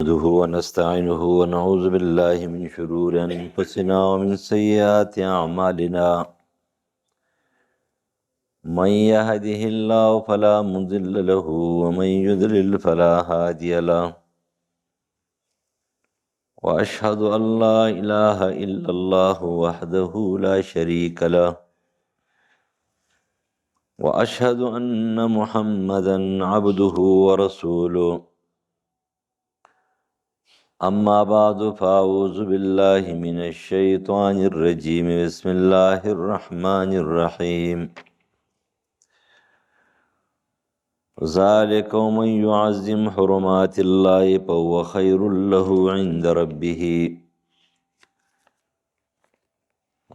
نحمده ونستعينه ونعوذ بالله من شرور أنفسنا ومن سيئات أعمالنا من يهده الله فلا مضل له ومن يضلل فلا هادي له وأشهد أن لا إله إلا الله وحده لا شريك له وأشهد أن محمدا عبده ورسوله أما بعد فأعوذ بالله من الشيطان الرجيم بسم الله الرحمن الرحيم ذلك ومن يعظم حرمات الله فهو خير له عند ربه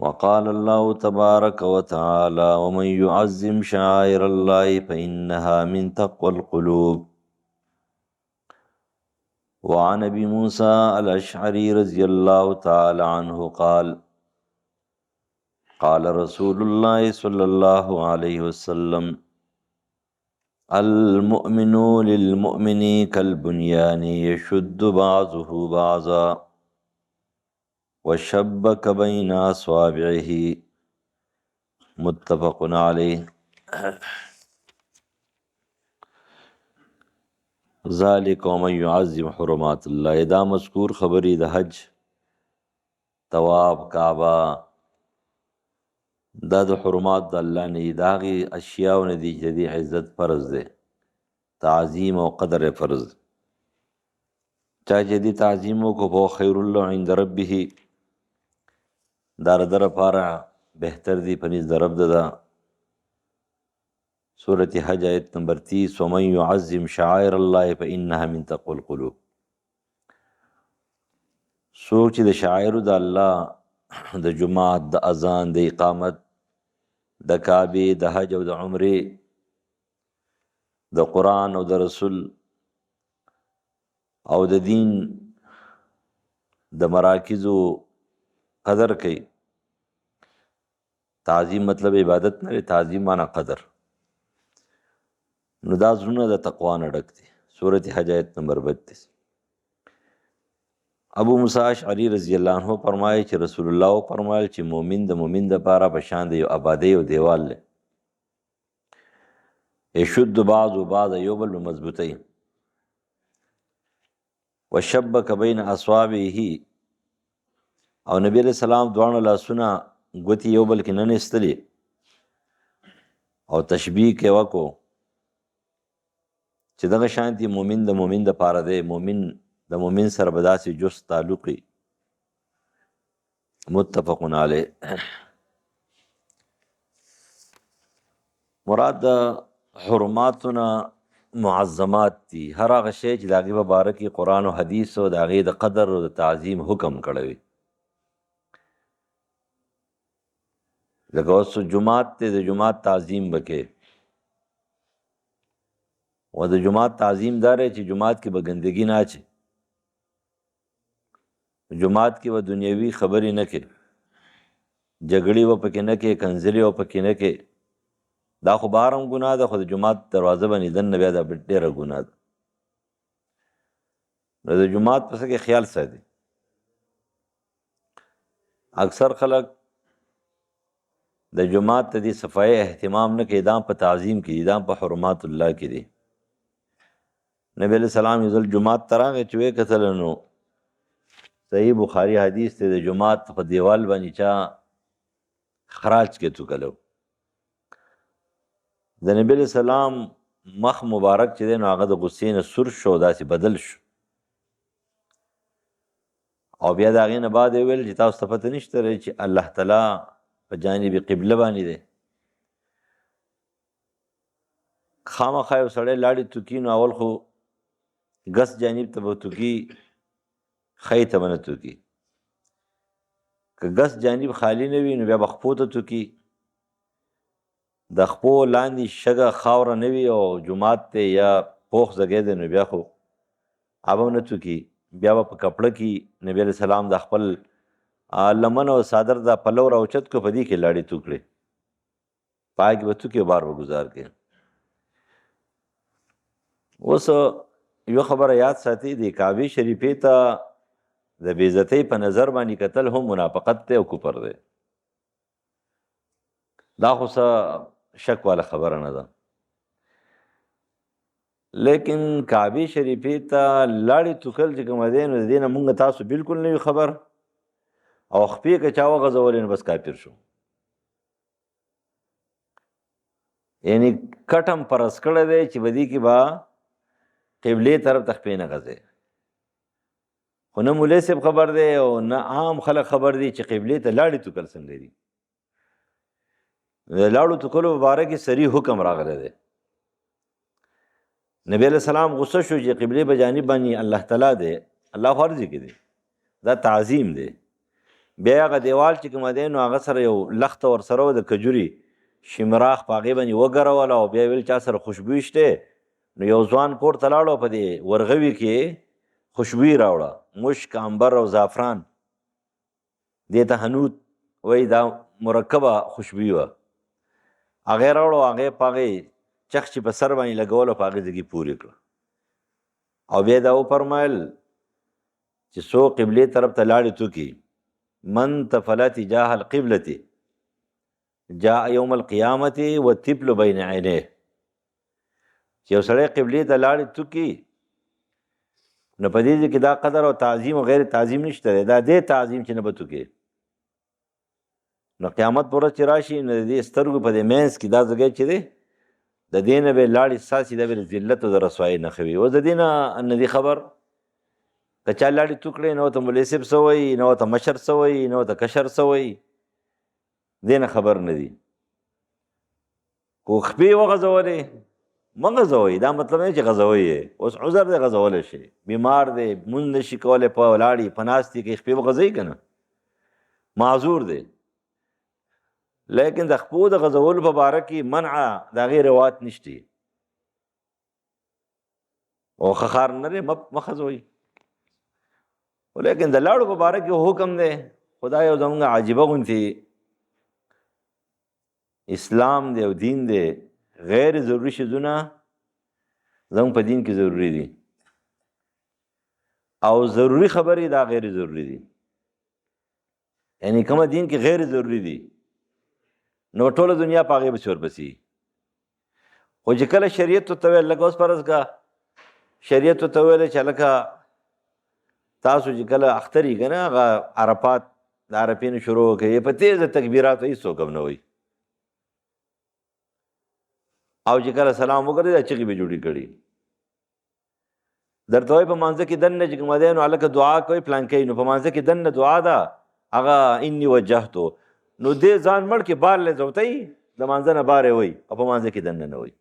وقال الله تبارك وتعالى ومن يعظم شعائر الله فإنها من تقوى القلوب وعن ابي موسى الاشعري رضي الله تعالى عنه قال قال رسول الله صلى الله عليه وسلم المؤمن للمؤمن كالبنيان يشد بعضه بعضا وشبك بين اصابعه متفق عليه. ذالک ومن يعظم حرمات الله، دا مذکور خبری د حج، طواف، کعبه، دا د حرمات د الله نه دا هغې اشیاو نه دي چې د دې عزت فرض دی، تعظیم او قدر فرض. چا چې دې تعظیم وکړو فهو خیر له عند ربه، دا د ده لپاره بهتر دی په نزد رب ده. سورة حج آیت نمبر 30 ومن يعظم شعائر الله فإنها من تقوى القلوب. څوک چې د شاعرو د الله، د جماعت، د اذان، د اقامت، د کعبې، د حج او د عمرې، د قرآن او د رسول او د دین د مراکزو قدر کوي. تعظیم مطلب عبادت نه، تعظیم معنی قدر. نو دا زړونه د تقوا نه ډک دي. سورة حج آیت نمبر 32. ابو موسی اشعری رضی الله عنه فرمایي چې رسول الله فرمایل چې مؤمن د مؤمن دپاره په شان د یو آبادۍ او دیوال دی، یشد بعض بعض، یو بل مضبوطی، وشبک بین اصابعه، او نبی علیہ السلام دواړه لاسونه ګوتې یو بل کې نه نستلې او تشبیه کې وکړو چې دغه شانتي مؤمن د مؤمن دپاره دی، مؤمن د مؤمن سره به داسې جست تعلق وي. متفق علیه. مراد د حرماتونه معظمات دي، هر هغه شی چې د هغې په باره کې قرآن او حدیث او د هغې د قدر او د تعظیم حکم کړی وي. لکه اوس جومات دی، د جومات تعظیم به کې، و د جومات تعظیم دا دی چې جومات کې به ګندګي نه اچي، جومات کې به دنیوي خبرې نه کې، جګړې به پکې نه کې، کنځلې به پکې نه کې. دا خو بهر هم ګناه ده، خو د جومات دروازه باندې دننه بیا دا ډېره ګناه ده. نو د جومات په څه کې خیال ساتي. اکثر خلک د جومات ته دې صفایي اهتمام نه کوي، دا په تعظیم کې دي، دا په حرمات الله کې دي. نبی علیہ السلام یو ځل جومات ته راغی چې ویې کتله، نو صحیح بخاري حدیث دی، د جومات په دیوال باندې چا خراج کې توکلو. د نبی علیہ السلام مخ مبارک چې دی نو هغه د غصې نه سور شو، داسې بدل شو. او بیا د هغې نه بعد یې ویل چې تاسو ته پته نشته چې الله تعالی په جانب قبله باندې دی. خامخا یو سړی لاړې توکي نو اول خو ګس جانب ته به توکي، خی ته به نه توکي. که ګس جانب خالی نه وي نو بیا به خپو ته توکي. د خپو لاندې شګه خاوره نه وي او جومات دی یا پوخ ځای دی نو بیا خو هغه نه توکي. بیا به په کپړه کې نبی علیہ السلام د خپل لمن او صادر دا پلو راوچت کو، په دې کې لاړې تو کړې، پای کې به توکي بار به ګزار کړې. اوس یو خبره یاد ساتي د کعبې شریفې ته د بې عزتۍ په نظر باندې کتل هم منافقت دی او کفر دی. دا خو څه شک والا خبره نه ده. لیکن کعبې شریفې ته لاړې توکل چې کومه دی نو د دې نه مونږ تاسو بالکل نه یو خبر، او خپې که چا وغځولې نو بس کافر شو. یعنی کټم پرس کړی دی چې بدی کې به قبلې طرف ته خپې نه غځې. خو نه مولوی صاحب خبر دی او نه عام خلک خبر دی چې قبلې ته لاړې توکل څنګه دي. د لاړو توکلو په باره کې صریح حکم راغلی دی. نبی علیہ السلام غصه شو چې قبلې په جانب باندې الله تعالی دی، الله خو ارضي کې دی، دا تعظیم دی. بیا هغه دیوال چې کومه دی نو هغه سره یو لخته ورسره و د کجوري شمراخ په هغې باندې وګروله او بیا ویل چا سره خوشبویي شته. نو یو ځوان کور ته لاړو په دې ورغوي کې خوشبویي راوړه، مشک، عنبر او زعفران، دې ته حنوت وایي، دا مرکبه خوشبویي وه. هغې راوړو، هغې په هغې چخ چې په سر باندې لګولو په هغې ځګې پورې کړه او بیا دا وفرمایل چې څو قبلې طرف ته لاړې توکي من تفله تجاه القبلة جاء یوم القیامة والطفل بین عینیه. چې یو سړی قبلې ته لاړې توکي نو په دې کې دا قدر او تعظیم او غیر تعظیم نشته دی، دا دې تعظیم چې نه به توکې. نو قیامت پر ورځ چې راشي نو د دې سترګو په دې منځ کې دا ځای چې دی د دې نه به لاړې ساسي دا به د ذلت او د رسوایۍ نښه وي. اوس د دې نه نه دي خبر، که چا لاړې تو کړې نو ورته مولوي صاحب څه وایي، نه ورته مشر څه وایي، نه ورته کشر څه وایي، دې نه خبر نه دي. کو خپې وغځولې مه غځوئ، دا مطلب نه چې غځوئ یې. اوس عذر دی غځولی شي، بیمار دی، مونځ نه شي کولی، په ولاړې په ناستې کې خپې وغځوئ که نه، معذور دی. لیکن د خپو د غځولو په باره کې منع د هغې روایت نشته او خخار نه دی مه خځوئ. لیکن د لاړو په باره کې حکم دی. خدا یو زمونږ عجیبه غوندې اسلام دی او دین دی، غیر ضروري شیزونه زموږ په دین کې ضروري دي او ضروري خبرې دا غیر ضروري دي. یعنی کومه دین کې غیر ضروري دي نو ټوله دنیا په هغې پسې ورپسې. خو چې کله شریعت ورته ویل، لکه اوس فرض کا شریعت ورته ویل چې لکه تاسو چې کله اختر یې که نه هغه عرفات د عرفې نه شروع کوي په تیزه تکبیراتو هېڅوک هم نه وایي، او چې کله سلام وکړي دا چغې به جوړې کړي. درته وایي په مانځه کې دننه چې کومه دی نو هلکه دعا کوي پلانکی، نو په مانځه کې دننه دعا ده هغه انی وجهتو، نو دې ځان مړ کې بار لی زوتی د مانځه نه بارې وایي او په مانځه کې دننه نه وایي.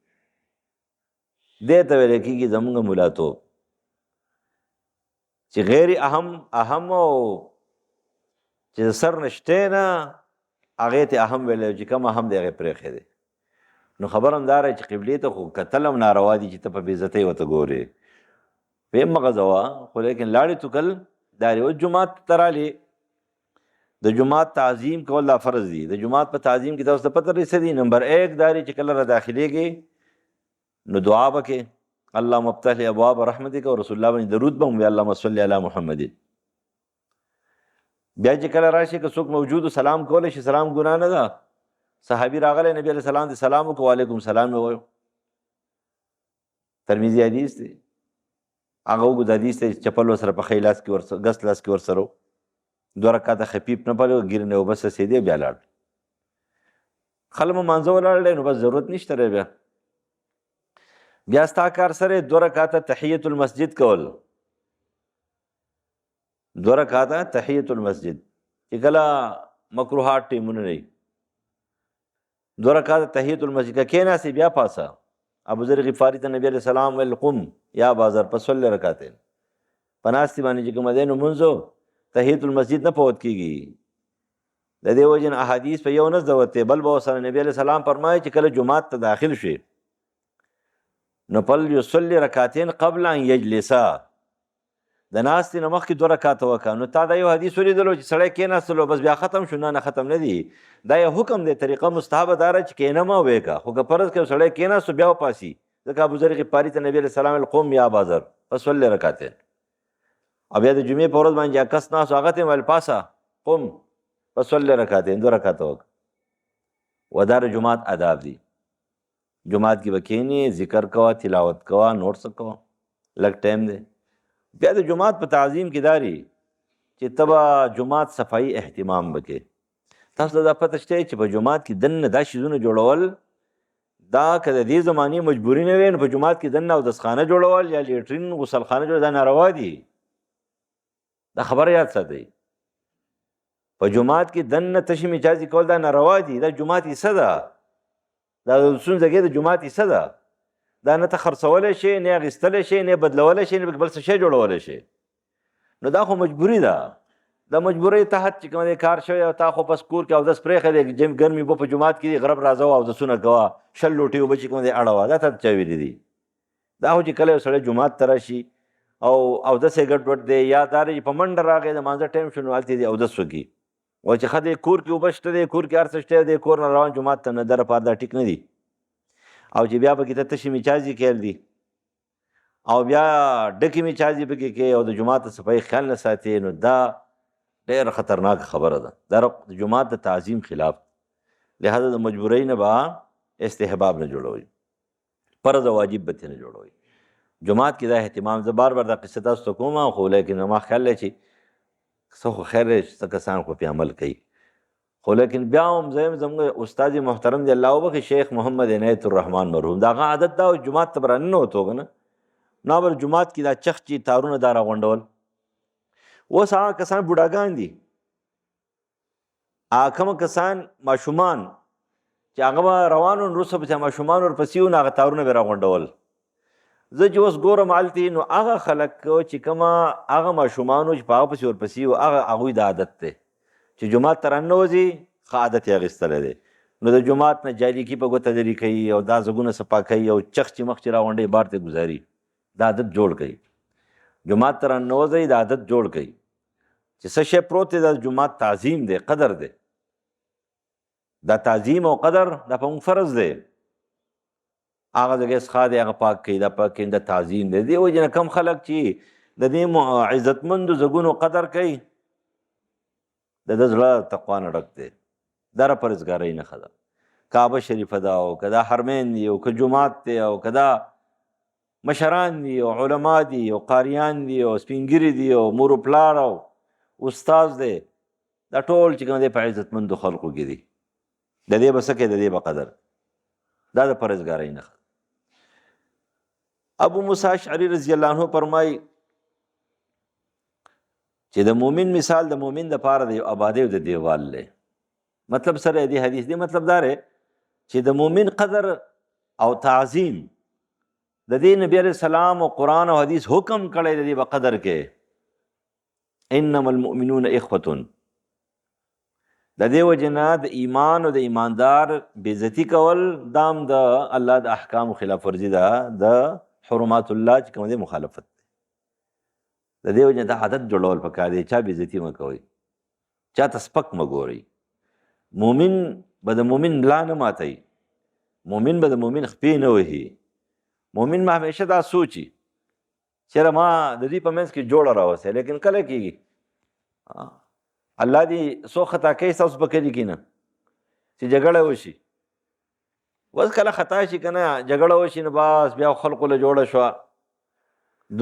دې ته ویل کېږي زمونږ ملاتوب چې غیر اهم او چې سر نشتی نه هغې ته اهم ویلی چې کم اهم دی هغې پرېښی دی. نو خبر هم دا رہی چې قبلې ته خو کتل هم ناروا دي چې ته په بې عزتۍ ورته ګورې، ویم مه غځوه. خو لیکن لاړې توکل دا اوس جومات ته رالې، د جومات تعظیم کول دا فرض دي. د جومات په تعظیم کې تاسو ته پته رسې دي. نمبر 1 دا دی چې کله را داخلېږې نو دعا به کې اللهم افتح لی ابواب رحمتک او رسول الله باندې درود به هم وي اللهم صل علی محمد. بیا چې کله راشي که څوک موجود سلام کولی شي، سلام ګناه نه ده. صحابي راغلی نبی علیہ السلام ته سلام وکړو، وعلیکم سلام یې وویو. ترمذي حدیث دی، هغه اوږد حدیث دی، چپل ورسره پخی لاس کې ورسره ګس لاس کې ورسره 2 رکعته خفیف نه پلو ګیرې نه وبس رسېدې بیا لاړ. خلک مو مانځه ولاړ دی نو بس ضرورت نشته دی. بیا ستا کار سره 2 رکعته تحیت المسجد کول، 2 رکعته تحیت المسجد چې کله مکروهات ټیمونه نه وي، 2 رکعته تحیت المسجد که کېناستې بیا پاسه. ابو ذر غفاري ته نبی علیہ السلام ویل قم یا بازار فصلی رکعتین، په ناستې باندې چې کومه دی نو مونځ تحیت المسجد نه فوت کېږي. د دې وجې نه احادیث په یو نه ضرورت دی، بل به ورسره نبی علیہ السلام فرمایي چې کله جومات ته داخل شي نو فل یصلی رکعتین قبل ان یجلسا، د ناستې نه مخکې 2 رکعته وکړه. نو تا دا یو حدیث ولیدلو چې سړی کېناستلو بس بیا ختم شو؟ نه ختم نه دی، دا یو حکم دی، طریقه مستحبه دا چې کېنه مه ویږه. خو که فرض کې سړی کېناستو بیا وپاسي، ځکه ابوذر غفاري ته نبی علیہ السلام قوم یا بازر فصلی رکعتین. او بیا د جمعې په ورځ باندې کس ناست هغه ته ویل پاسه قم فصلی رکعتین، 2 رکعته وکړه. و دا د جماعت آداب دي. جماعت کې به کښېنې، ذکر کوه، تلاوت کوه، نور څه کوه، لږ ټایم دی. بیا د جماعت په تعظیم کې داري چې ته به جماعت صفایي اهتمام وکړې. تاسو ته دا پته شته چې په جماعت کې دننه دا شیزونه جوړول دا که د دې زمانې مجبوري نه وي نو په جماعت کې دننه اودسخانه جوړول یا لیټرین غسلخانه جوړول دا ناروا دي. دا خبره یاد ساتئ. په جماعت کې دننه تشې میچازي کول دا ناروا دي. دا جماعت حصه ده، دا د اصول ځای د جماعت حصه ده. دا نه ته خرڅولی شي، نه اخیستلی شي، نه بدلولی شي، نه بل څه شی جوړولی شي. نو دا خو مجبوري ده. د مجبورۍ تحت چې کوم دی کار شوی او تا خو پس کور کې اودس پرېښی دی، ګرمې اوبه په جومات کې دي، غرب راځه او اودسونه کوه، 6 لوټې اوبه چې کوم دی اړوه. دا تا چا ویلي دي؟ دا خو چې کله یو سړی جومات ته راشي او اودس یې ګډوډ دی یا دا دی په منډه راغی د مانځه ټایم شو نو هلته دې اودس وکړي. وایي چې ښه دی کور کې اوبه شته دی، کور کې هر څه شته دی، کور نه روان جومات ته نه، در پار دا ټیک نه دي. او چې بیا پکې ته تشې میچازي کیل دي او بیا ډکې میچازي پکې کوې او د جومات د صفایي خیال نه ساتې، نو دا ډېر خطرناک خبره ده. دا د جماعت د تعظیم خلاف. لہذا د مجبورۍ نه به استحباب نه جوړوئ، فرض او واجب به ترې نه جوړوئ. جماعت کې دا اهتمام، زه بار بار دا قصه تاسو ته کوم خو لیکن ما خیال دی چې څه خو خیر دی چې څه کسان خو پې عمل کوي. خو لیکن بیا هم زموږ استاد محترم دی الله وبخښي شیخ محمد عنایت الرحمن مرحوم، د هغه عادت دا جماعت ته به راننوتو که نه، نو به جماعت کې دا چخچې تارونه دا راغونډول. اوس هغه کسان بوډاګان دي، هغه کوم کسان ماشومان چې هغه به روان وو وروسته به ماشومان ورپسې وو نو هغه تارونه به یې راغونډول. زه چې اوس ګورم هلتې نو هغه خلک چې کومه هغه ماشومان وو چې په هغه پسې ورپسې وو هغوی د عادت دی چې جومات ته راننوځي ښه عادت یې اخیستلی دی. نو د جومات نه جالیکي په ګوته لرې کوي او دا ځګونه صفا کوي او چخچې مخچې راغونډوي بار ته ګزاري. دا عادت جوړ کوي. جومات ته راننوځئ دا عادت جوړ کوي چې څه شی پروت دی دا جومات تعظیم دی، قدر دی. دا تعظیم او قدر دا په موږ فرض دی. هغه ځای څښا دی هغه پاک کوي، دا پاک کوي، دا تعظیم دی. دې وجې نه کم خلک چې د دې عزتمندو ځګونو قدر کوي د ده زړه تقوا نه ډک دی. دا را پرهیزګارۍ نښه ده. کعبه شریفه ده او که دا حرمین دي او که جومات دی او که دا مشران دي او علما دي او قاریان دي او سپینګیري دي او مور و پلار او استاز دی، دا ټول چې کوم دی په عزتمندو خلقو کې دي. د دې به څه کوي، د دې به قدر. دا د پرهیزګارۍ نښه. ابو موسی اشعري رضی الله عنه فرمایي چې د مؤمن مثال د مؤمن دپاره د یو آبادۍ او د دیوال دی. مطلب سره دې حدیث دی مطلب دا دی چې د مؤمن قدر او تعظیم د دې نبی علیہ السلام او قرآن او حدیث حکم کړی د دې به قدر کې. انما المؤمنون اخوة. د دې وجې نه د ایمان او د ایماندار بېعزتي کول دام د الله د احکامو خلاف ورزي ده، د حرمات الله چې کوم دی مخالفت دی. د دې وجې نه د عادت جوړول پکار دی، چا بېعزتي مه کوئ، چا ته سپک مه ګورئ. مؤمن به د مؤمن ملا نه ماتوي، مؤمن به د مؤمن خپې نه وهي. مؤمن به همیشه دا سوچي چېرې ما د دوی په منځ کې جوړه راوستی، لیکن کله کېږي الله دې څو خطا کوي ستاسو په کلي کې نه چې جګړه وشي. اوس کله خطا شي که نه جګړه وشي نو بس بیا خلقو له جوړه شوه،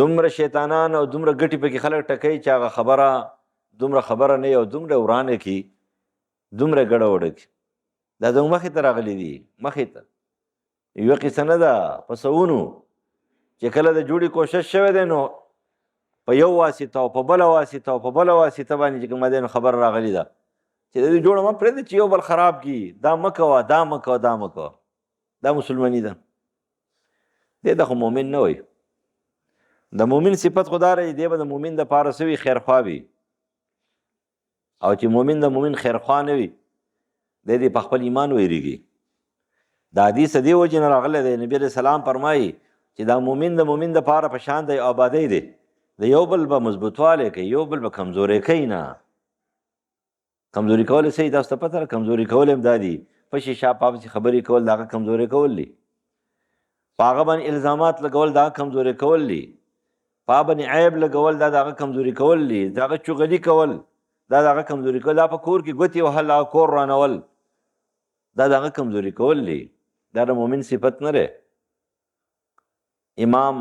دومره شیطانان او دومره ګټې پکې خلک ټکوي چې هغه خبره دومره خبره نه او دومره ورانه کړي، دومره ګډه وډه کړي. دا زموږ مخې ته راغلي دي، مخې ته یوه قصه نه ده په سوونو چې کله د جوړې کوشش شوی دی نو په یو واسطه او په بله واسطه او په بله واسطه باندې چې کومه دی نو خبر راغلې ده چې د دې جوړه مه پرېږدئ چې یو بل خراب کړي، دا مه کوه دا مه کوه دا مه کوه. دا مسلماني ده. دې ته خو مؤمن نه وایي. د مؤمن صفت خو دا رهي دی به د مؤمن دپاره څه وي، خیرخوا وي. او چې مؤمن د مؤمن خیرخوا نه وي دی دې په خپل ایمان ویریږي. دا حدیث دې وجې نه راغلی دی. نبي علیه السلام فرمایي چې دا مؤمن د مؤمن دپاره په شان د آبادۍ دی، د یو بل به مضبوطوالی کوي، یو بل به کمزوری کوي نه. کمزوري کول څه دي تاسو ته پته ده؟ کمزوري کول هم دا دي پشي شا پاپسې خبرې کول، د هغه کمزوري کول دي. په هغه باندې الزامات لګول، د هغه کمزوري کول دي. په باندې عیب لګول دا د هغه کمزوري کول دي، د هغه چغلي کول دا د هغه کمزوري کول، دا په کور کې ګوتې وهل هغه کور رانول دا د هغه کمزوري کول دي، دا د مؤمن صفت نه دی. امام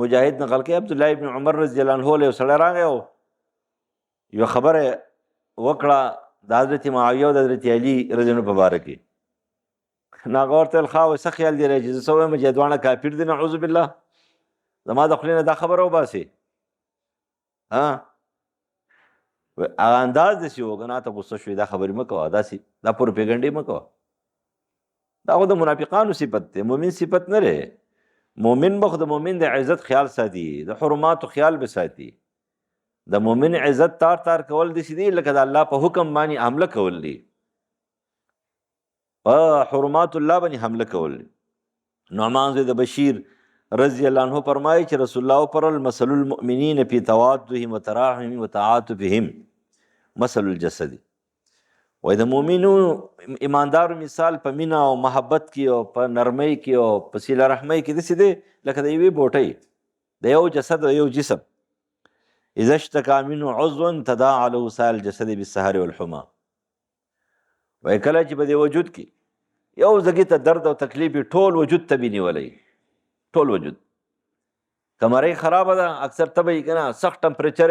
مجاهد نقل کوي عبدالله ابن عمر رضی الله عنه له یو سړی راغی او یوه خبره وکړه د حضرت معاویه او د حضرت علي رضی الله عنه په باره کې. نو هغه ورته ویل ښه وایي څه خیال دی چې زه څه ووایم چې دواړه کافر دي نعوذ بالله، زما د خولې نه دا خبره وباسي. هغه انداز داسې و که نه ته غوسه شوې دا خبرې مه کوه، داسې دا پروپیګنډې مه کوه، دا خو د منافقانو صفت دی، مؤمن صفت نه دی. مؤمن به خو د مؤمن د عزت خیال ساتي، د حرماتو خیال به ساتي. د مؤمن عزت تار تار کول داسې دی لکه د الله په حکم باندې حمله کول دي، په حرمات الله باندې حمله کول دي. نعمان زوی د بشیر رضی الله عنه فرمایي چې رسول الله وپرل مثل المؤمنین فی توادهم وتراحمهم وتعاطفهم مثل الجسد. وای د مؤمنو ایماندارو مثال په مینا او محبت کې او په نرمۍ کې او په صله رحمۍ کې داسې دی لکه د یوې بوټۍ، د یو جسد او یو جسم. اذا اشتکا منه عضو تداعى له سائر الجسد بالسهر والحمى. وای کله چې په دې وجود کې یو ځګي ته درد او تکلیف ټول وجود ته بینیولی، ټول وجود. کمرۍ خرابه ده اکثر تبه یې که نه سخت ټمپریچر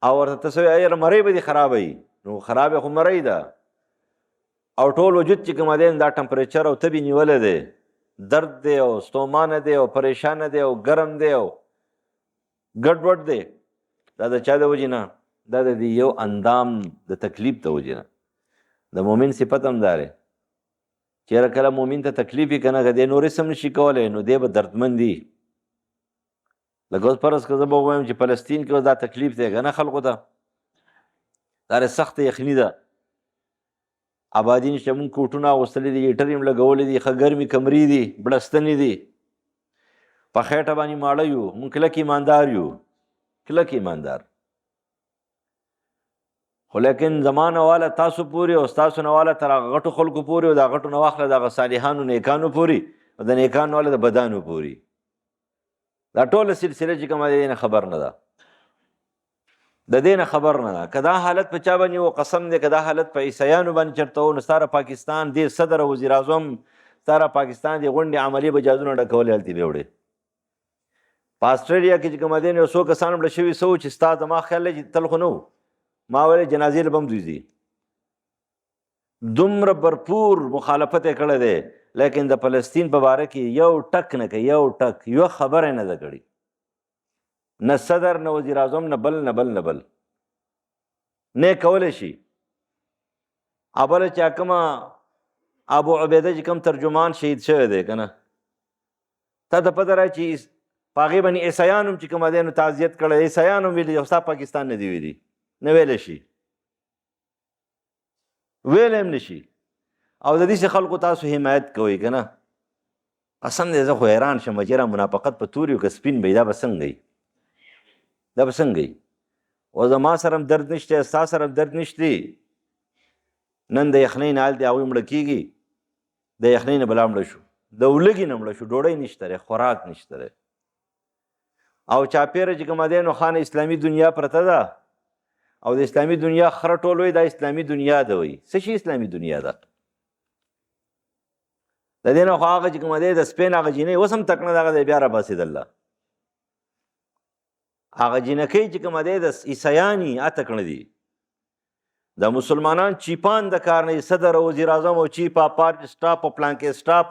او ورته ته څه وایي مرۍ به دې خرابه وي، نو خرابې خو مرۍ ده او ټول وجود چې کوم دی دا ټمپریچر او تبې نیولی دی، درد دی او ستومانه دی او پریشانه دی او ګرم دی او ګډوډ دی. دا د چا د وجې نه؟ دا د دې یو اندام د تکلیف د وجې نه. د مؤمن صفت هم دا دی چېرې کله مؤمن ته تکلیف یې که نه دی نور هېڅ هم نشي کولی نو دی به دردمند وي. لکه اوس فرض که زه به ووایم چې فلسطین کې اوس دا تکلیف دی که نه خلکو ته، دا سخته یخني ده، آبادي نشته، مونږ کوټونه اغوستلي دي، هیټر یې هم لګولی دي، ښه ګرمې کمرې دي، بړستنې دي، په خېټه باندې ماړه یو، مونږ کلک ایماندار یو، کلک ایماندار. خو لیکن زمانه والا تاسو پورې او ستاسو نه والا تر هغه غټو خلکو پورې او د غټو نه واخله د هغه صالحانو نیکانو پورې او د نیکانو والا د بدانو پورې، دا ټوله سلسله چې کومه د دې نه خبر نه ده، د دې نه خبر نه ده. که دا حالت په چا باندې و قسم دی که دا حالت په عیسیانو باندې چېرته و نو ستا د پاکستان دې صدر او وزیر اعظم ستا د پاکستان دې غونډې عملي به جازونه ډکولې هلتې به وړې. په اسټرالیا کې چې کومه دی نو یو څو کسان مړه شوي څه و چې ستا زما خیال دی چې تل خو نه و، ما ویلې جنازې له به هم دوی ځي، دومره برپور مخالفت یې کړی دی. لیکن د فلسطین په باره کې یو ټک نه کوي، یو ټک، یوه خبره یې نه ده کړې، نه صدر نه وزیر اعظم نه بل نه بل نه بل نه کولی شي. بله چې کومه ابو عبیده چې کوم ترجمان شهید شوی دی که نه، تا ته پته رایي چې په هغې باندې عیسیان هم چې کومه دی نو تعزیت کړی، عیسیان هم ویلي او ستا پاکستان نه دي ویلي، نه ویلی شي، ویلی هم نه شي. او د دې خلکو تاسو حمایت کوئ که نه، قسم دی زه خو حیران شم چې را منافقت په توري او که سپین به دا به څنګه وي، دا به څنګه وي. او زما سره هم درد نشته، ستا سره هم درد نشته، نن د یخنۍ نه هلته هغوی مړه کېږي، د یخنۍ نه بلا مړه شو، د ولږې نه مړه شو، ډوډۍ نشته دی، خوراک نشته دی. او چاپېره چې کومه دی نو خانه اسلامي دنیا پرته ده او د اسلامي دنیا خره ټول وایي دا اسلامي دنیا ده، وایي څه شي اسلامي دنیا ده. د دې نه خو هغه چې کومه دی د سپین هغه جینۍ اوس هم تکړه دغه دی بیا راباسېدله، هغه جینکۍ چې کومه دی د عیسیاني تکړه دي، د مسلمانان چیپان د کار نه دي، صدر او وزیر اعظم او چیپ پارټ سټاپ او پلانکې سټاپ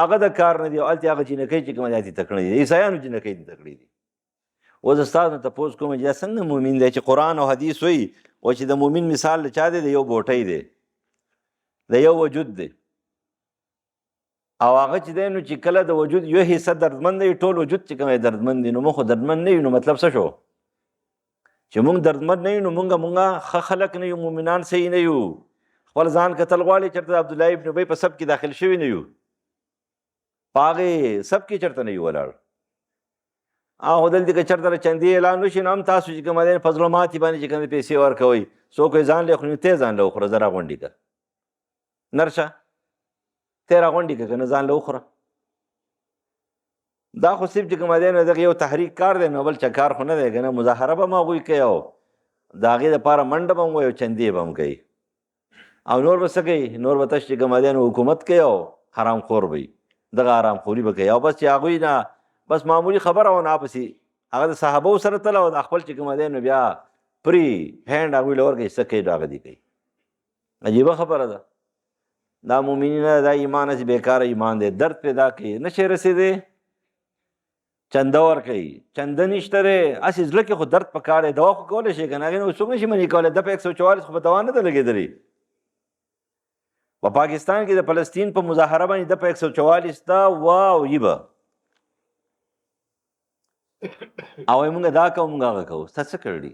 هغه د کار نه دي، او هلته هغه جینکۍ چې کومه دی تکړه دي، عیسیانو جینکۍ دي تکړې دي. اوس زه ستاسو نه تپوس کوم چې دا څنګه مؤمن دی چې قرآن او حدیث وایي او چې د مؤمن مثال د چا دی؟ د یو بوټۍ دی، د یو وجود دی، او هغه چې دی نو چې کله د وجود یو حصه دردمند دی ټول وجود چې کوم دردمند دی، نو موږ خو دردمند نه یو، نو مطلب څه شو؟ چې موږ دردمند نه یو نو موږ ښه خلک نه یو، مؤمنان صحیح نه یو، خپل ځان کتل غواړي چېرته د عبدالله ابن ابی په سب کې داخل شوي نه یو، په هغې سب کې چېرته نه یو ولاړ. او دلته که چېرته چندې اعلان وشي نو هم تاسو چې کومه دی په زړه ماتې باندې چې کومې پیسې ورکوئ، څوک یې ځان له خوري نو ته ځان له وخوره، زه راغونډې که نرشه ته راغونډې که که نه ځان له وخوره. دا خو صرف چې کوم دی نو دغه یو تحریک کار دی، نو بل چا کار خو نه دی که نه. مظاهره به هم هغوی کوي او د هغې دپاره منډه به هم وایي او چندې به هم کوي او نور به څه کوي، نور به تش چې کوم دی نو حکومت کوي او حرام خور به وي، دغه حرام خوري به کوي. او بس چې هغوی نه بس معمولي خبره او ناپسې هغه د صحابو سره تله او د خپل چې کوم دی نو بیا پري هینډ هغوی له ورکوي، څه کوي هغه دي کوي. عجیبه خبره ده. دا مؤمنین دا ایمان هسې بېکاره ایمان دی، درد پیدا کوي، نه شي رسېدی چنده ورکوي، چنده نشته دی، هسې زړه کې خو درد پکار دی. دوا خو کولی شي که نه، هغې نه څوک نه شي منې کولی. د په 144 خو په دوا نه ده لګېدلې. په پاکستان کې د فلسطین په مظاهره باندې د په 144 ده واو یي به او وایي مونږ دا کوو مونږ هغه کوو. ستا څه کړي؟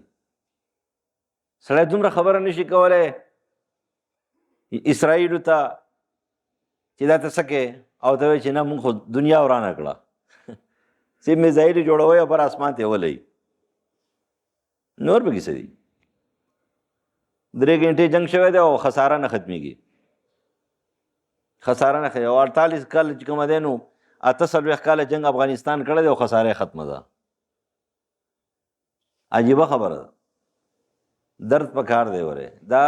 سړی دومره خبره نشي کولی اسرائیلو ته چې دا ته څه کې او ته وایي چې نه مونږ خو دنیا ورانه کړه چې میزایل جوړوي او پر اسمان ته ولئ، نور به کیسه دي. 3 غنټې جنگ شوی دی او خساره نه ختمېږي، خساره نه ختمېږي. او 48 کال چې کومه دی نو 48 کاله جنگ افغانستان کړی دی او خساره ختمه ده. عجیبه خبره ده، درد پکار دی. وره دا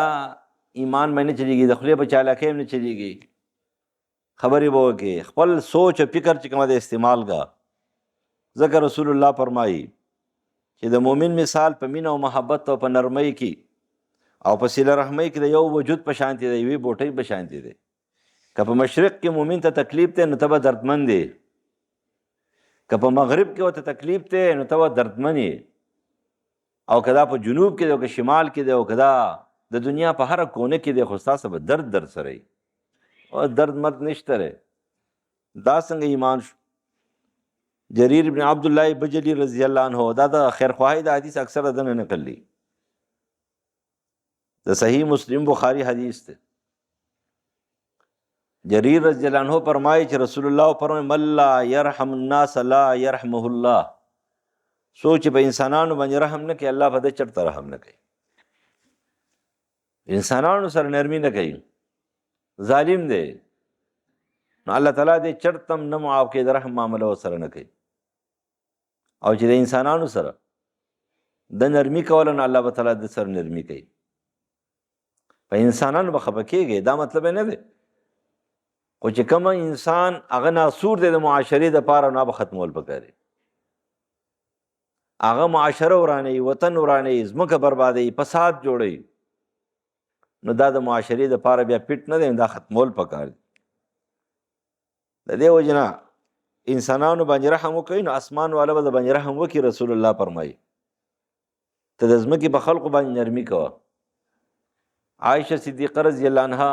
ایمان مې نه چلیږي، د خولې په چالاکۍ نه چلیږي، خبرې به وکړې، خپل سوچ او فکر چې کومه دی استعمال کا. ځکه رسول الله فرمایي چې د مؤمن مثال په مینه او محبت او په نرمۍ کې او په صله رحمۍ کې د یو وجود په شانتې دی، یوې بوټۍ په شانتې دی. که په مشرق کې مؤمن ته تکلیف دی نو ته به دردمند دی، که په مغرب کې ورته تکلیف دی نو ته به دردمند یې، او که دا په جنوب کې دی او که شمال کې دی او که دا د دنیا په هره کونه کې دی، خو ستاسو به درد سره وي او درد مرد نشته دی. دا څنګه ایمان شو؟ جریر بن عبدالله بجلی رضی الله عنه دا د خیرخواهی د حدیث اکثر دنه نقل لی، د صحیح مسلم بخاری حدیث ته. جریر رضی الله عنه فرمایي چې رسول الله فرمایي من لا يرحم الناس لا يرحمه الله. سوچ په انسانانو باندې رحم نه کوي، الله په دې چرته رحم نه کوي. انسانانو سره نرمي نه کوي، ظالم دی، نو الله تعالی دې چرته نه معاف کوي، د رحم معامله ورسره نه کوي. او چې د انسانانو سره د نرمي کوله نو الله تعالی د سره نرمي کوي. په انسانانو به خفه کېږي دا مطلب نه دی، خو چې کوم انسان هغه ناسور دی د معاشرې دپاره نو به ختمول پکاري. هغه معاشره ورانوي، وطن ورانوي، ځمکه بربادوي، فساد جوړوي، نو دا د معاشرې دپاره بیا پیټ نه دی، دا ختمول پکار دی. د دې وجې نه انسانانو باندې رحم وکوي نو اسمان والا به د باندې رحم وکړي. رسول الله فرمایي ته د ځمکې په خلقو باندې نرمي کوه. عایشه صدیقه رضی الله عنها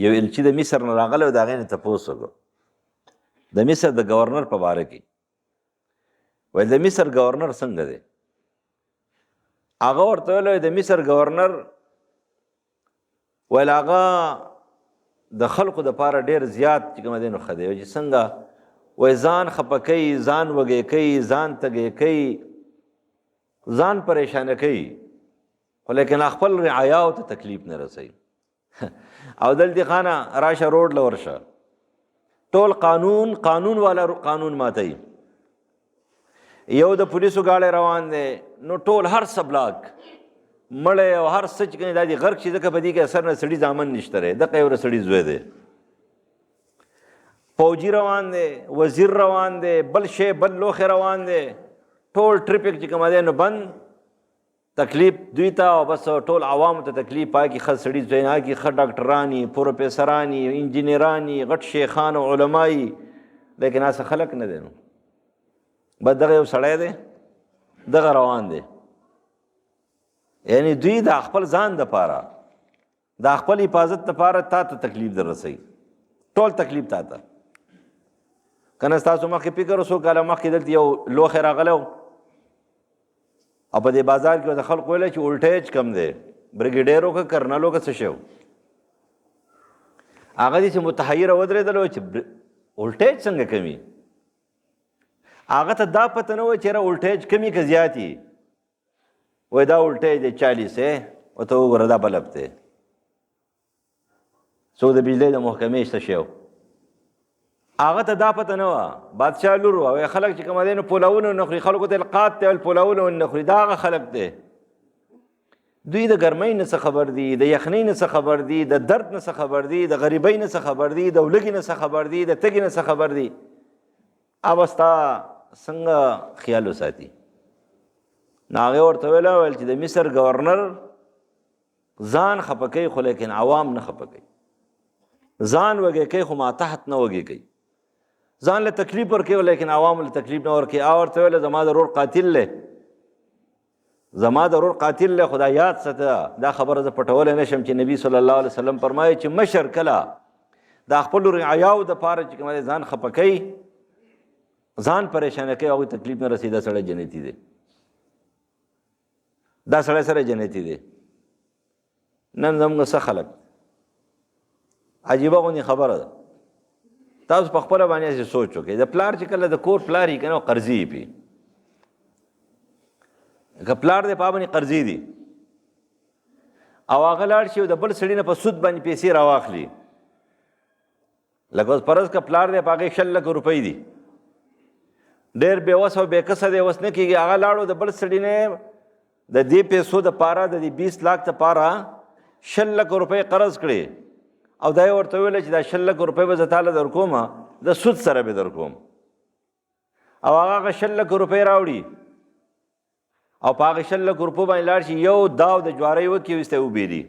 یو الچي د مصر نه راغلی و، د هغې نه تپوس وکړو د مصر د ګورنر په باره کې. ویل د مصر ګورنر څنګه دی؟ هغه ورته ویل د مصر ګورنر ویل هغه د خلقو دپاره ډېر زیات چې کومه دی نو ښه دی. چې څنګه؟ وایي ځان خفه کوي، ځان وږی کوي، ځان تږی کوي، ځان پریشانه کوي، خو لیکن خپل رعایاو ته تکلیف نه رسوي. او دلته خانه راشه روډ له ورشه، ټول قانون والا قانون ماتوي. یو د پولیسو ګاډی روان دی نو ټول هر څه بلاک مړی او هر څه چې کوي دا دي غرق شي، ځکه په دې کې اثر نه سړي ځامن نشته دی، دغه یو سړي زوی دی. فوجي روان دی، وزیر روان دی، بل شی بل لوښی روان دی، ټول ټریفک چې کوم دی نو بند، تکلیف دوی ته او بس ټول عوامو ته تکلیف. پای کې ښه سړي زوی نه کې ښه ډاکټرانی، پروفیسرانی، انجینرانی، غټ شیخان او علمایي، لیکن هسه خلک نه دی. نو بس دغه یو سړی دی دغه روان دی. یعنی دوی د خپل ځان دپاره د خپل حفاظت دپاره تا ته تکلیف در رسوي، ټول تکلیف تا ته. که نه ستاسو مخکې فکر څو کاله مخکې دلته یو لوښی راغلی و او په دې بازار کې د خلکو ویلی چې ولټیج کم دی، بریګیډیر وکړه کرنل وکړه څه شی و. هغه داسې متحیره ودرېدل چې ولټیج څنګه کمي؟ هغه ته دا پته نه وه چې یاره ولټیج کمي که زیات وي. وای دا ولټیج دی 40 ورته وګوره دا بلب دی، څو د بجلۍ د محکمې شته شی و. هغه ته دا پته نه وه بادشاه لور وه خلک چې کوم دی نو پلاونه نه خوري خلکو ته القات دی پلاونه نه خوري دا هغه خلک دی دوی د ګرمۍ نه څه خبر دي د یخنۍ نه څه خبر دي د درد نه څه خبر دي د غریبۍ نه څه خبر دي د ولږې نه څه خبر دي د تږي نه څه خبر دي اوبه ستا څنګه خیال وساتي نو هغې ورته ویل چې د مصر ګورنر ځان خفه کوي خو لیکن عوام نه خفه کوي ځان وږی کوي خو ماتحت نه وږی کوي ځان له تکلیف ورکوي لیکن عوام له تکلیف نه ورکوي ورته ویل زما د ورور قاتل دی زما د ورور قاتل دی خو دا یاد ساته دا خبره زه پټولی نه شم چې نبي صلی الله علیه وسلم فرمایي چې مشر کله دا خپلو رعایاو دپاره چې کوم دی ځان خفه کوي ځان پریشانه کوي هغوی تکلیف نه رسي دا سړی جنتي دی دا سړی سره جنتي دی نن زموږ څه خلک عجیبه غوندې خبره ده تاسو په خپله باندې سوچ وکړئ د پلار چې کله د کور پلار یې که نه قرضې یې پې که پلار دی په هغه باندې قرضې دي او هغه لاړ شي او د بل سړي نه په سود باندې پیسې راواخلي لکه اوس فرض که پلار دی په هغې 100 لکه روپۍ دي ډېر بې وس او بې کسه دی اوس نه کېږي هغه لاړو د بل سړي نه د دې پیسو دپاره د دې 20 لاک دپاره 100 لکه روپۍ قرض کړې او دا یې ورته ویله چې دا 100 لکه روپۍ به زه تاله در کوم د سود سره به در کوم او هغه 100 لکه روپۍ راوړي او په هغه 100 لکه روپو باندې لاړ شي یو داو د جوارۍ وکړي وسته وبېري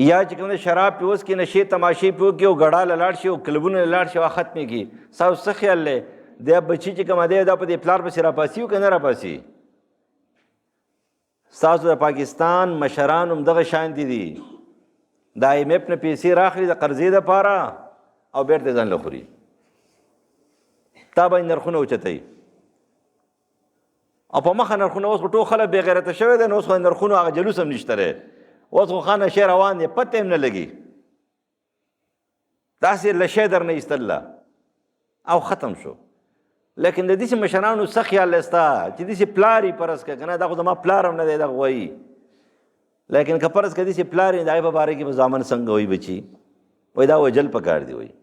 یا چې کوم شراب پې وڅکي نشې تماشې پې وکړي او ګډاله لاړ شي او کلبونه لاړ شي او ختمې کړي ستاسو څه خیال دی دا بچي چې کوم دی دا په دې پلار پسې راپاسي او که نه راپاسي ستاسو د پاکستان مشران هم دغه شانتي دي د IMF نه پیسې راخلي د قرضې دپاره او بیرته ځان له خوري تا باندې نرخونه اوچتوي او په مخه نرخونه اوس خو ټول خلک بې غیرته شوی دی نو اوس خو نرخونو هغه جلوس هم نشته دی اوس خو خانه شی روان دی پته هم نه لګي داسې له شی در نه ایستله او ختم شو لیکن د داسې مشرانو څه خیال دی ستا چې داسې پلار یې فرض کړه که نه دا خو زما پلار هم نه دی دغه وایي لیکن که فرض کړه داسې پلار یې د هغې په باره کې به زامن څنګه وایي بچي وایي دا وجل پکار دی وایي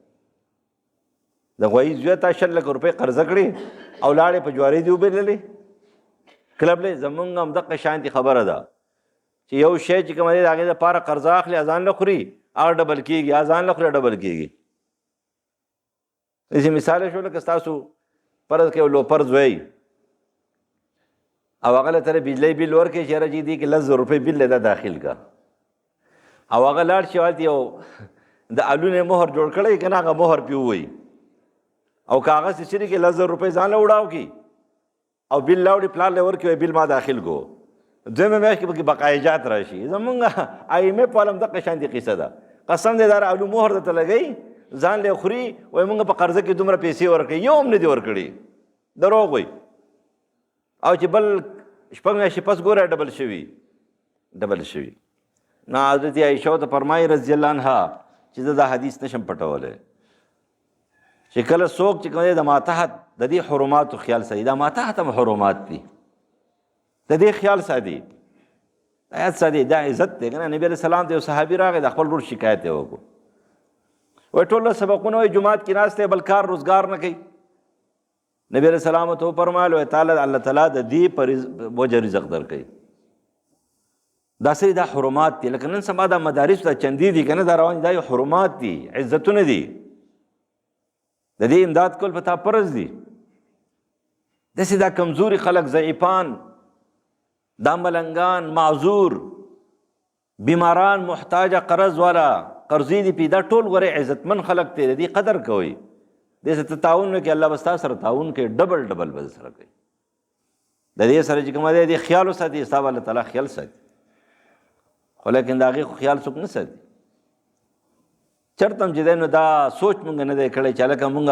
د غوایي زوی تا 100 لکه روپۍ قرضه کړې او لاړې په جوارۍ دې وبېللې کلبلې زمونږ هم دقه شانتي خبره ده چې یو شی چې کوم دی د هغې دپاره قرضه اخلي اذان له خوري هغه ډبل کېږي اذان له خوري ډبل کېږي داسې مثال شو لکه ستاسو فرض کې یو لوپر زوی او هغه له ته بجلی بل ورکړي چې یاره جي دې کې 10,000 روپۍ بل دی دا داخل کا او هغه لاړ شي هلته یو د الونه مهر جوړ کړی که نه هغه مهر پې ووایي او که هغه سچري کې 10,000 روپۍ ځان له وړاو کړي او بل لاوړي پلار له ورکړي بل ما داخل کو دویمه میاشت کې پکې بقایجات راشي زمونږ IMF والا هم دقه شانتي قصه ده قسم دی دا الو مهر درته لګوي ځان له خوري وایي موږ په قرضه کې دومره پیسې ورکړي یو هم نه دي ورکړي دروغ وایي او چې بل شپږ میاشتې پس ګوره ډبل شوي نو حضرت عایشه ته فرمایي رضی الله عنها چې زه دا حدیث نشم پټولی چې کله څوک چې کوم دی د ماتحت د دې حرماتو خیال ساتي دا ماتحت هم حرمات دي د دې خیال ساتي آیات ساتي دا عزت دی که نه نبي علیه السلام ته یو صحابي راغی د خپل ورور شکایت یې وکړو وایي ټول سبقونه وایي جومات کې ناست دی بل کار روزګار نه کوي نبی علیہ السلام ته وفرمایل وایي تعالی الله تعالی د دې په وجه رزق درکوي دا سری دا حرمات دي لکه نن سبا دا مدارس دا چندې دي که نه دا روان دا یو حرمات دي عزتونه دي د دې امداد کول په تا فرض دي داسې دا کمزوري خلک ضعیفان دا ملنګان معذور بیماران محتاجه قرض والا قرضې دي پې دا ټول غوره عزتمن خلک دی د دې قدر کوئ دې سره تعاون وکړي الله به ستا سره تعاون کوي ډبل به سره کوي د دې سره چې کوم دی خیال وساتي ستا به الله تعالی خیال ساتي خو لیکن د هغې خو خیال څوک نه ساتي چېرته هم چې دی نو دا سوچ مونږ نه دی کړی چې هلکه مونږ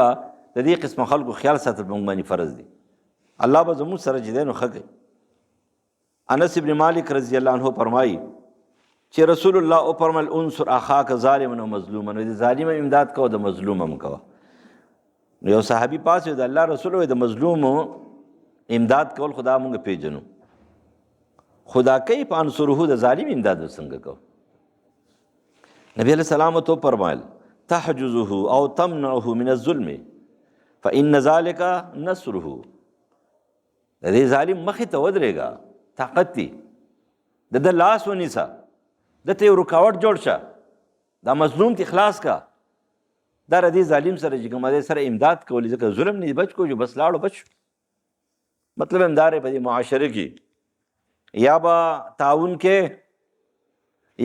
د دې قسمه خلکو خیال ساتل مونږ باندې فرض دي الله به زموږ سره چې دی نو ښه کوي انس ابن مالک رضی الله عنه فرمایي چې رسول الله وفرمایل انصر اخاک ظالما و مظلوما د ظالم امداد کوه د مظلوم هم کوه نو یو صحابي پاس د الله رسول د مظلوم امداد کول خدا مونږ پیژنو خدا کوي په انصره د ظالم امداد څنګه کوو نبی علیہ السلام تو فرمایل تحجزه او تمنعه من الظلم فإن ذلك نصره. د دې ظالم مخې ته ودرېږه، طاقت دی د ده لاس ونیسه، دته یو رکاوټ جوړ شه، دا مظلوم ته خلاص کا. دا د دې ظالم سره چې کوم دی سره امداد کولی، ځکه ظلم نه بچ کو جو بس لاړو بچ. مطلب همدار په دې معاشره کې یا به تعاون کې،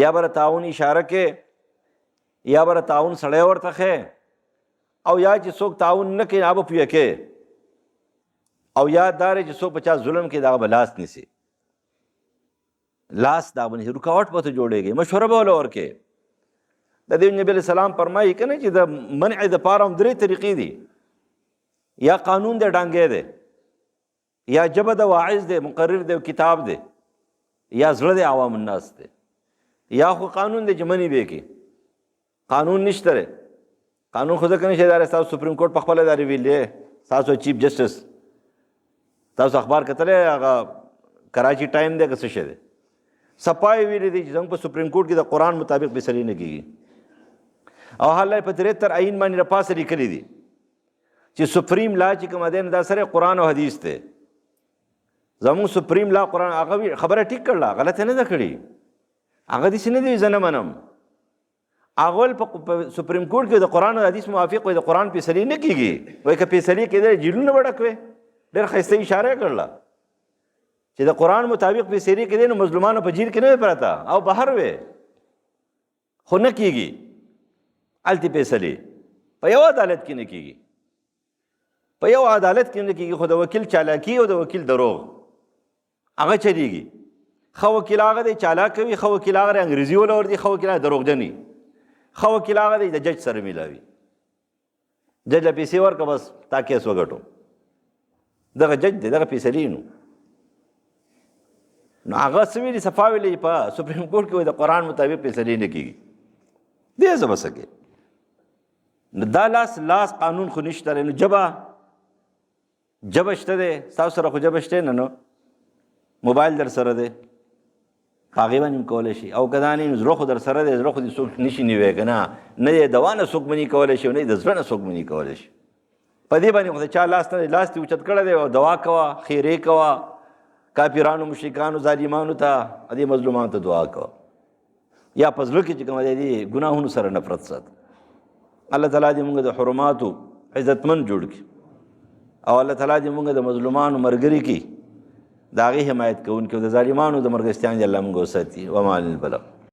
یا به تعاون اشاره کې، یا به تعاون سړی ورته ښه، او یا چې څوک تعاون نه کوي هغه پویه کې، او یا دار چې څوک په چا ظلم کوي دغه به لاس نیسي، لاس دا باندې رکاوټ پته جوړېږي. مشوره به ولا ورکې. د دې نبی علیہ السلام فرمایي که نه چې د منع دپاره هم درې طریقې دي، یا قانون دی ډانګی دی، یا جبه د واعظ دی مقرر دی کتاب دی، یا زړه دی عوام الناس دی. یا خو قانون دی چې منی به کې، قانون نشته دی. قانون خو ځکه نشي دار تاسو سپریم کورټ په خپله دارې ویلې، تاسو چیف جسټس تاسو اخبار کتلی هغه کراچي ټایم دی که څه شی دی، صفای ویلی دی چې زموږ په سپریم کورټ کې د قرآن مطابق فیصلې نه کېږي. او حال په 73 آیین باندې راپاسه لیکلی دي چې سپریم لا چې کوم دی دا سره قرآن او حدیث دی. زموږ سپریم لا قرآن هغه خبره ټیک کړله، غلطه نه ده کړې، هغه داسې نه دی زه نه منم. هغه په سپریم کورټ کې د قرآن او حدیث موافق وایي د قرآن فیصلې نه کېږي، وایي که فیصلې کېدل جیلونه به ډک وی. ډېر ښایسته اشاره یې کړله چې د قرآن مطابق فیصلې کېدې نو مظلومانو په جیل کې نه وی پرته او بهر وی، خو نه کېږي. هلته فیصلې په یو عدالت کې نه کېږي، په یو عدالت کې نه کېږي، خو د وکیل چالاکي او د وکیل دروغ هغه چلیږي. ښه وکیل هغه دی چالاک کوي، ښه وکیل هغه دی انګریزي ولا ورځي، ښه وکیل هغه دروغجن وي، ښه وکیل هغه دی د جج سره میلاوي، جج له پیسې ورکړه بس تا کیس وګټو، دغه جج دی دغه فیصلې نو هغه څه ویلي صفا ویلي په سپریم کورټ کې وایي د قرآن مطابق فیصلې نه کېږي. دې څه به څه کوې؟ نو دا لاس قانون خو نشته دی. نو جبه شته دی، ستاسو سره خو جبه شته نه، نو موبایل در سره دی، هغې باندې هم کولی شي. او که دا نه زړه خو در سره دی، زړه خو دې څوک نشي نیوی که نه، نه یې دوا نه څوک مني کولی شي او نه یې د زړه نه څوک مني کولی شي. په دې باندې خو د چا لاس نه دی، لاس دې اوچت کړی دی او دعا کوه، خیرې کوه کافرانو مشرکانو ظالمانو ته، دې مظلومانو ته دعا کوه، یا په زړه کې چې کوم دی ګناهونو سره نفرت ساته. الله تعالی دې موږ د حرماتو عزتمند جوړ کړي، او الله تعالی دې موږ د مظلومانو ملګري کړي، د هغې حمایت کوونکي او د ظالمانو د مرګستیان دې الله موږ وساتي. وما للبلغ.